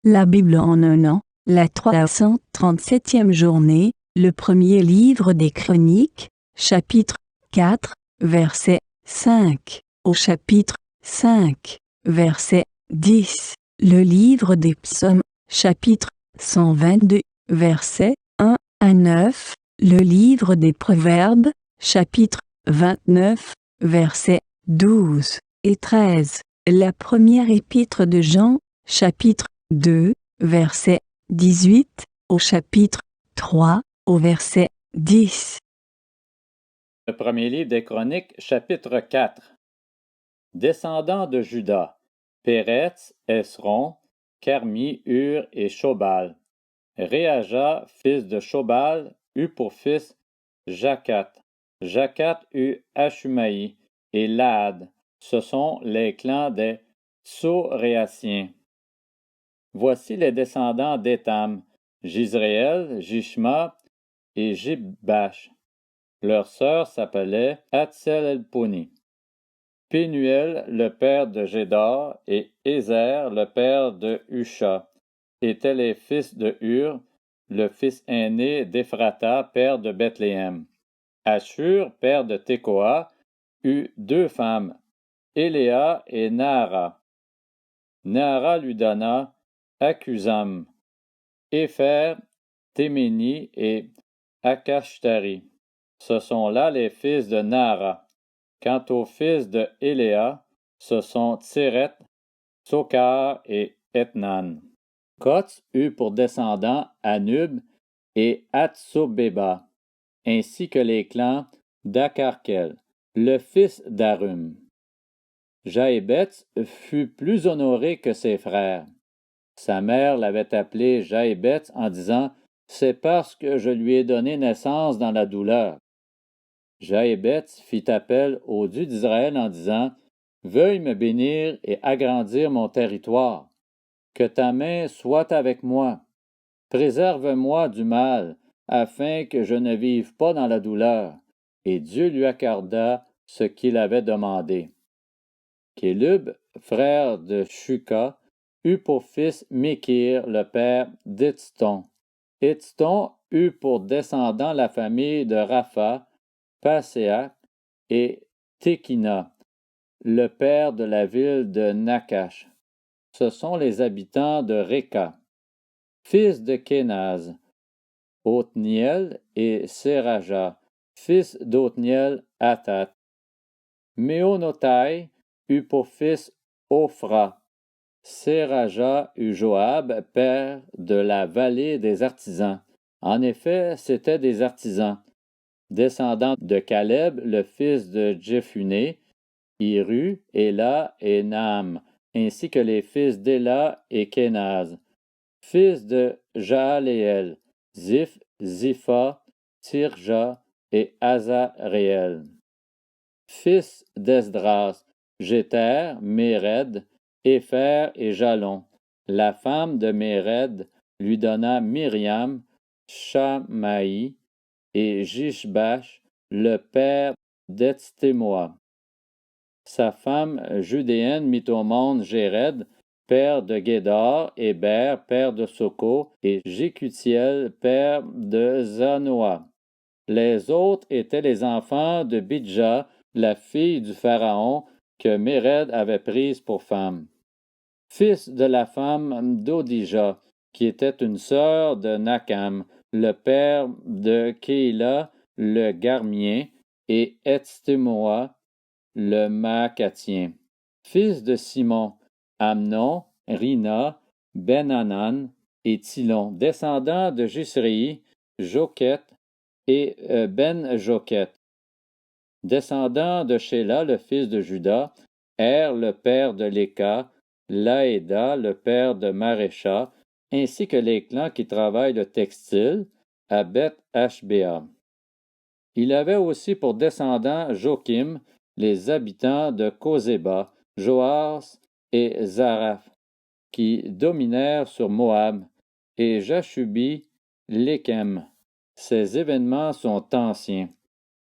La Bible en un an, la 337e journée, le premier livre des Chroniques, chapitre 4, verset 5, au chapitre 5, verset 10, le livre des Psaumes, chapitre 122, verset 1 à 9, le livre des Proverbes, chapitre 29, versets 12 et 13, la première épître de Jean, chapitre 2, verset 18, au chapitre 3, au verset 10. Le premier livre des Chroniques, chapitre 4. Descendants de Juda, Péretz, Esron, Carmi, Hur et Shobal. Réaja, fils de Shobal, eut pour fils Jacat. Jacat eut Ashumaï et Laad. Ce sont les clans des Tsoréaciens. Voici les descendants d'Étam, Jisréel, Jishma et Jibbash. Leur sœur s'appelait Hatzelelponi. Pénuel, le père de Gédor, et Ézer, le père de Husha, étaient les fils de Hur, le fils aîné d'Éphrata, père de Bethléem. Ashur, père de Tékoa, eut deux femmes, Éléa et Naara. Naara lui donna Akuzam, Épher, Téméni et Akashtari. Ce sont là les fils de Naara. Quant aux fils de Éléa, ce sont Tseret, Tsokar et Ethnan. Kotz eut pour descendants Anub et Hatsobeba, ainsi que les clans d'Akarkel, le fils d'Arum. Jaébetz fut plus honoré que ses frères. Sa mère l'avait appelé Jaébetz en disant « C'est parce que je lui ai donné naissance dans la douleur ». Jaébetz fit appel au Dieu d'Israël en disant « Veuille me bénir et agrandir mon territoire. Que ta main soit avec moi. Préserve-moi du mal, afin que je ne vive pas dans la douleur. » Et Dieu lui accorda ce qu'il avait demandé. Kélub, frère de Shuka, eut pour fils Mékir, le père d'Étston. Étston eut pour descendant la famille de Rapha, Paséac et Tekina, le père de la ville de Nakash. Ce sont les habitants de Réka. Fils de Kénaz, Othniel et Séraja, fils d'Othniel, Athat. Méonotai eut pour fils Ophra. Séraja eut Joab, père de la vallée des artisans. En effet, c'étaient des artisans. Descendants de Caleb, le fils de Jephuné, Iru, Éla et Naam, ainsi que les fils d'Éla et Kénaz. Fils de Jaaléel, Ziph, Zipha, Tirja et Azaréel. Fils d'Esdras, Jéter, Méred, Épher et Jalon. La femme de Méred lui donna Myriam, Shamaï et Jishbash, le père d'Etstémoa. Sa femme judéenne mit au monde Jéred, père de Guédor, Héber, père de Soko, et Jécutiel, père de Zanoa. Les autres étaient les enfants de Bidja, la fille du Pharaon, que Méred avait prise pour femme. Fils de la femme d'Odija, qui était une sœur de Nakam, le père de Kéila, le Garmien, et Etstémoa, le Maacatien. Fils de Simon, Amnon, Rina, Ben-Hanan et Tilon, descendants de Jisréi, Joquet et Ben-Joquet. Descendants de Shéla, le fils de Juda, le père de Léka, Laéda, le père de Marécha, ainsi que les clans qui travaillent le textile à Beth-Ashbéa. Il avait aussi pour descendants Jokim, les habitants de Kozéba, Joas et Zaraph, qui dominèrent sur Moab, et Jashubi, Lékem. Ces événements sont anciens.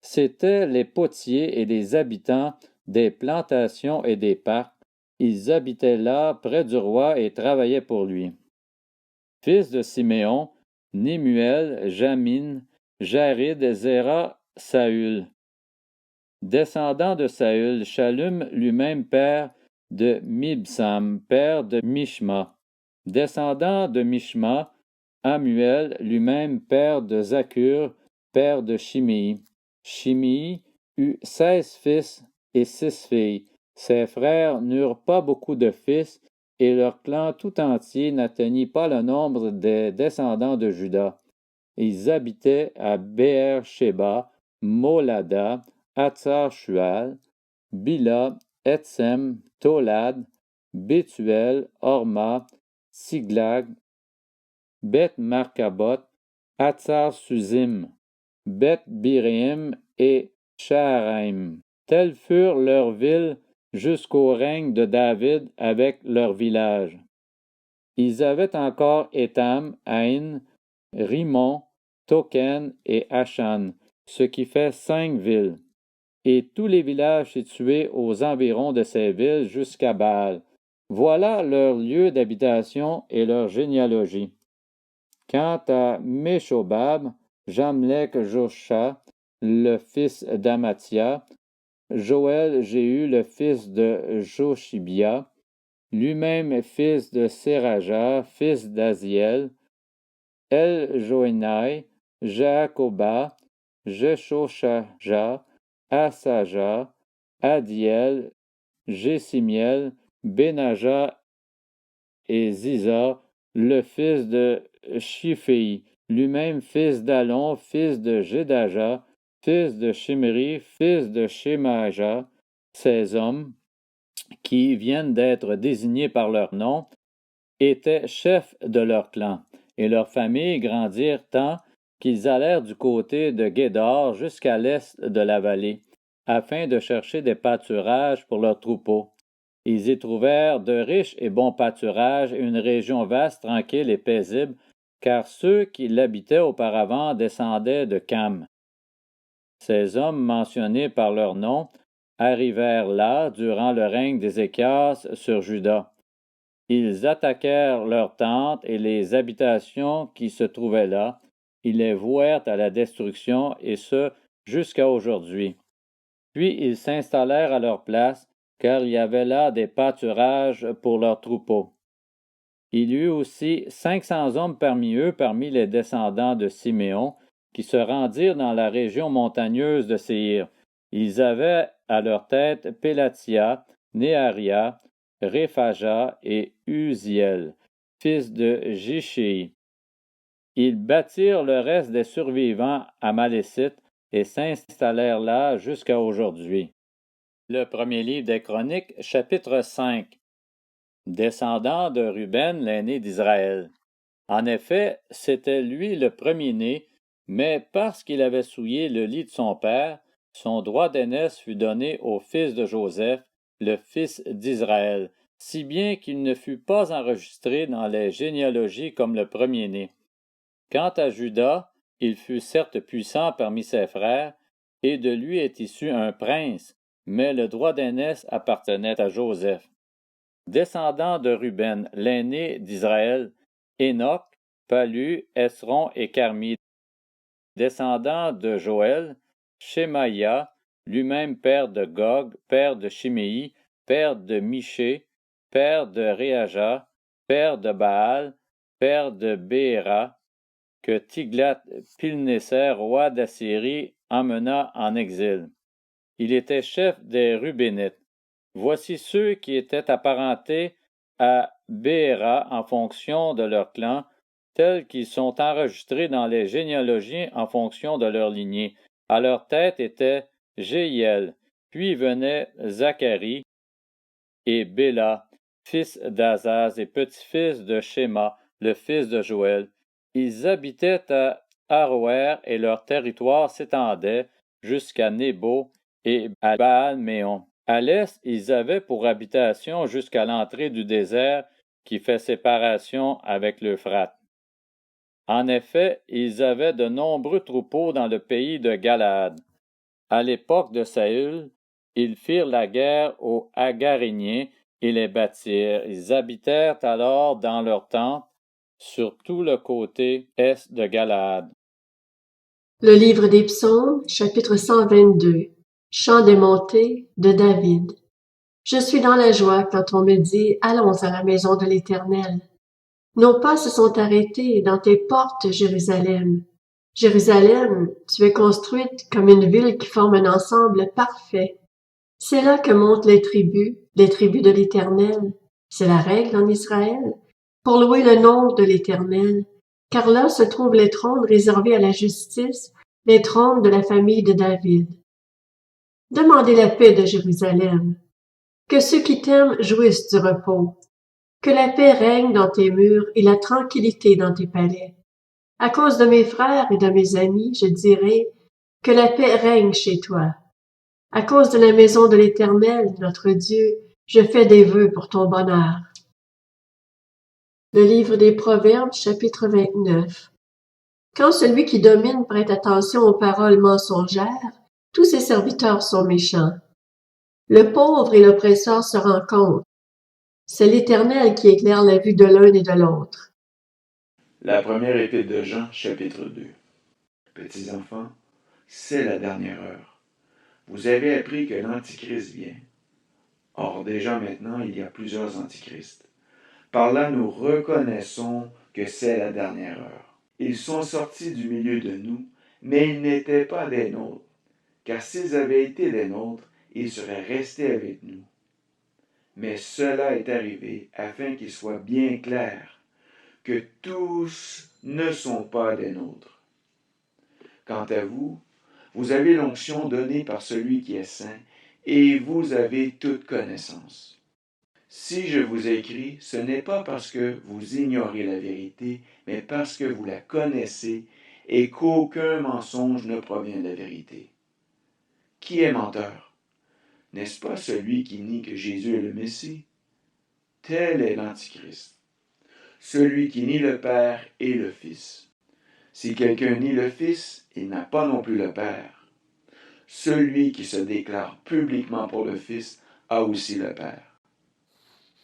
C'étaient les potiers et les habitants des plantations et des parcs. Ils habitaient là près du roi et travaillaient pour lui. Fils de Siméon, Némuel, Jamin, Jarid, Zéra, Saül. Descendant de Saül, Shallum lui-même père de Mibsam, père de Mishma. Descendant de Mishma, Amuel lui-même père de Zakur, père de Shimei. Shimei eut 16 fils et 6 filles. Ses frères n'eurent pas beaucoup de fils, et leur clan tout entier n'atteignit pas le nombre des descendants de Juda. Ils habitaient à Beer-Sheba, Molada, Hatsar-Shual, Bila, Etsem, Tolad, Bethuel, Horma, Siglag, Beth-Markabot, Hatsar-Suzim, Beth-Biréim et Shaharaim. Telles furent leurs villes jusqu'au règne de David avec leurs villages. Ils avaient encore Étam, Aïn, Rimon, Token et Achan, ce qui fait 5 villes, et tous les villages situés aux environs de ces villes jusqu'à Baal. Voilà leurs lieux d'habitation et leur généalogie. Quant à Méshobab, Jamlek Josha, le fils d'Amatia, Joël Jéhu, le fils de Joshibia, lui-même fils de Séraja, fils d'Aziel, El-Joénaï, Jacoba, Jeshoshaja, Asaja, Adiel, Jessimiel, Benaja et Ziza, le fils de Shiphéi, lui-même fils d'Alon, fils de Jedaja, fils de Shimri, fils de Shemaja, ces hommes, qui viennent d'être désignés par leur nom, étaient chefs de leur clan, et leurs familles grandirent tant qu'ils allèrent du côté de Guédor jusqu'à l'est de la vallée, afin de chercher des pâturages pour leurs troupeaux. Ils y trouvèrent de riches et bons pâturages et une région vaste, tranquille et paisible, car ceux qui l'habitaient auparavant descendaient de Cam. Ces hommes mentionnés par leur nom arrivèrent là durant le règne d'Ézéchias sur Juda. Ils attaquèrent leurs tentes et les habitations qui se trouvaient là. Ils les vouèrent à la destruction, et ce jusqu'à aujourd'hui. Puis ils s'installèrent à leur place, car il y avait là des pâturages pour leurs troupeaux. Il y eut aussi 500 hommes parmi eux, parmi les descendants de Siméon, qui se rendirent dans la région montagneuse de Séhir. Ils avaient à leur tête Pélatia, Néaria, Réphaja et Uziel, fils de Jishéi. Ils bâtirent le reste des survivants amalécites et s'installèrent là jusqu'à aujourd'hui. Le premier livre des Chroniques, chapitre 5. Descendant de Ruben, l'aîné d'Israël. En effet, c'était lui le premier-né, mais parce qu'il avait souillé le lit de son père, son droit d'aînesse fut donné au fils de Joseph, le fils d'Israël, si bien qu'il ne fut pas enregistré dans les généalogies comme le premier-né. Quant à Juda, il fut certes puissant parmi ses frères, et de lui est issu un prince, mais le droit d'aînesse appartenait à Joseph. Descendant de Ruben, l'aîné d'Israël, Hénoc, Palu, Esron et Carmi. Descendant de Joël, Shemaïa, lui-même père de Gog, père de Shimei, père de Miché, père de Réaja, père de Baal, père de Béhéra, que Tiglath-Pilnéser, roi d'Assyrie, emmena en exil. Il était chef des Rubénites. Voici ceux qui étaient apparentés à Béhéra en fonction de leur clan, tels qu'ils sont enregistrés dans les généalogies en fonction de leur lignée. À leur tête était Jéhiel, puis venaient Zacharie et Béla, fils d'Azaz et petit-fils de Shéma, le fils de Joël. Ils habitaient à Aroër et leur territoire s'étendait jusqu'à Nébo et à Baal-Méon. À l'est, ils avaient pour habitation jusqu'à l'entrée du désert qui fait séparation avec l'Euphrate. En effet, ils avaient de nombreux troupeaux dans le pays de Galaad. À l'époque de Saül, ils firent la guerre aux Agaréniens et les bâtirent. Ils habitèrent alors dans leurs tentes, sur tout le côté est de Galaad. Le livre des Psaumes, chapitre 122. Chant des montées de David. Je suis dans la joie quand on me dit « Allons à la maison de l'Éternel ». Nos pas se sont arrêtés dans tes portes, Jérusalem. Jérusalem, tu es construite comme une ville qui forme un ensemble parfait. C'est là que montent les tribus de l'Éternel. C'est la règle en Israël, pour louer le nom de l'Éternel, car là se trouvent les trônes réservés à la justice, les trônes de la famille de David. Demandez la paix de Jérusalem. Que ceux qui t'aiment jouissent du repos. Que la paix règne dans tes murs et la tranquillité dans tes palais. À cause de mes frères et de mes amis, je dirai que la paix règne chez toi. À cause de la maison de l'Éternel, notre Dieu, je fais des vœux pour ton bonheur. Le livre des Proverbes, chapitre 29. Quand celui qui domine prête attention aux paroles mensongères, tous ses serviteurs sont méchants. Le pauvre et l'oppresseur se rencontrent. C'est l'Éternel qui éclaire la vue de l'un et de l'autre. La première épître de Jean, chapitre 2. Petits enfants, c'est la dernière heure. Vous avez appris que l'Antichrist vient. Or, déjà maintenant, il y a plusieurs Antichrists. Par là, nous reconnaissons que c'est la dernière heure. Ils sont sortis du milieu de nous, mais ils n'étaient pas des nôtres, car s'ils avaient été des nôtres, ils seraient restés avec nous. Mais cela est arrivé afin qu'il soit bien clair que tous ne sont pas des nôtres. Quant à vous, vous avez l'onction donnée par celui qui est saint, et vous avez toute connaissance. Si je vous écris, ce n'est pas parce que vous ignorez la vérité, mais parce que vous la connaissez et qu'aucun mensonge ne provient de la vérité. Qui est menteur? N'est-ce pas celui qui nie que Jésus est le Messie? Tel est l'Antichrist, celui qui nie le Père et le Fils. Si quelqu'un nie le Fils, il n'a pas non plus le Père. Celui qui se déclare publiquement pour le Fils a aussi le Père.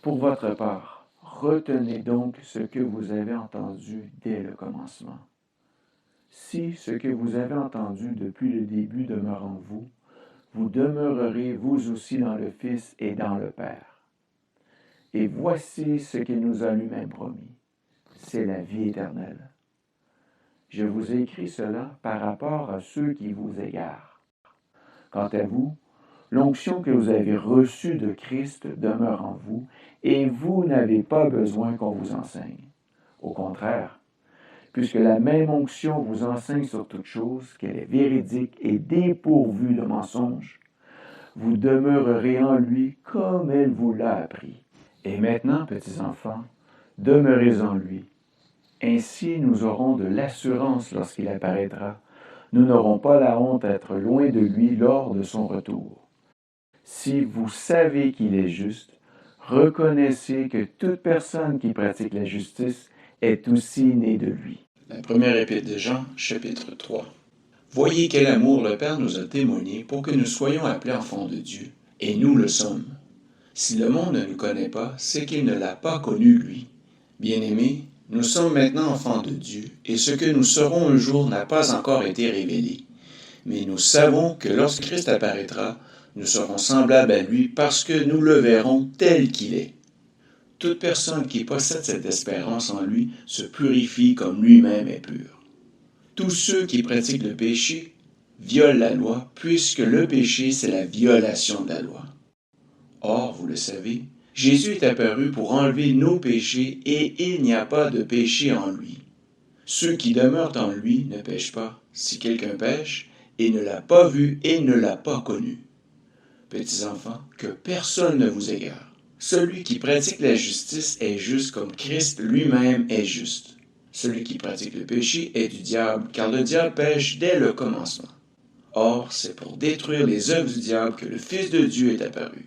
Pour votre part, retenez donc ce que vous avez entendu dès le commencement. Si ce que vous avez entendu depuis le début demeure en vous, vous demeurerez vous aussi dans le Fils et dans le Père. Et voici ce qu'il nous a lui-même promis, c'est la vie éternelle. Je vous ai écrit cela par rapport à ceux qui vous égarent. Quant à vous, l'onction que vous avez reçue de Christ demeure en vous, et vous n'avez pas besoin qu'on vous enseigne. Au contraire, puisque la même onction vous enseigne sur toute chose, qu'elle est véridique et dépourvue de mensonges, vous demeurerez en lui comme elle vous l'a appris. Et maintenant, petits enfants, demeurez en lui. Ainsi nous aurons de l'assurance lorsqu'il apparaîtra. Nous n'aurons pas la honte d'être loin de lui lors de son retour. Si vous savez qu'il est juste, reconnaissez que toute personne qui pratique la justice est aussi née de lui. La première épître de Jean, chapitre 3. Voyez quel amour le Père nous a témoigné pour que nous soyons appelés enfants de Dieu, et nous le sommes. Si le monde ne nous connaît pas, c'est qu'il ne l'a pas connu lui. Bien-aimés, nous sommes maintenant enfants de Dieu, et ce que nous serons un jour n'a pas encore été révélé. Mais nous savons que lorsque Christ apparaîtra, nous serons semblables à lui parce que nous le verrons tel qu'il est. Toute personne qui possède cette espérance en lui se purifie comme lui-même est pur. Tous ceux qui pratiquent le péché violent la loi, puisque le péché, c'est la violation de la loi. Or, vous le savez, Jésus est apparu pour enlever nos péchés et il n'y a pas de péché en lui. Ceux qui demeurent en lui ne pêchent pas. Si quelqu'un pêche, il ne l'a pas vu et ne l'a pas connu. Petits enfants, que personne ne vous égare. Celui qui pratique la justice est juste comme Christ lui-même est juste. Celui qui pratique le péché est du diable, car le diable pêche dès le commencement. Or, c'est pour détruire les œuvres du diable que le Fils de Dieu est apparu.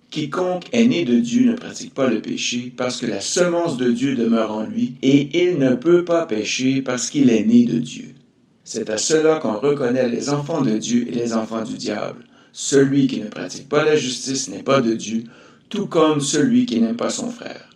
Quiconque est né de Dieu ne pratique pas le péché, parce que la semence de Dieu demeure en lui, et il ne peut pas pécher parce qu'il est né de Dieu. C'est à cela qu'on reconnaît les enfants de Dieu et les enfants du diable. Celui qui ne pratique pas la justice n'est pas de Dieu, tout comme celui qui n'aime pas son frère.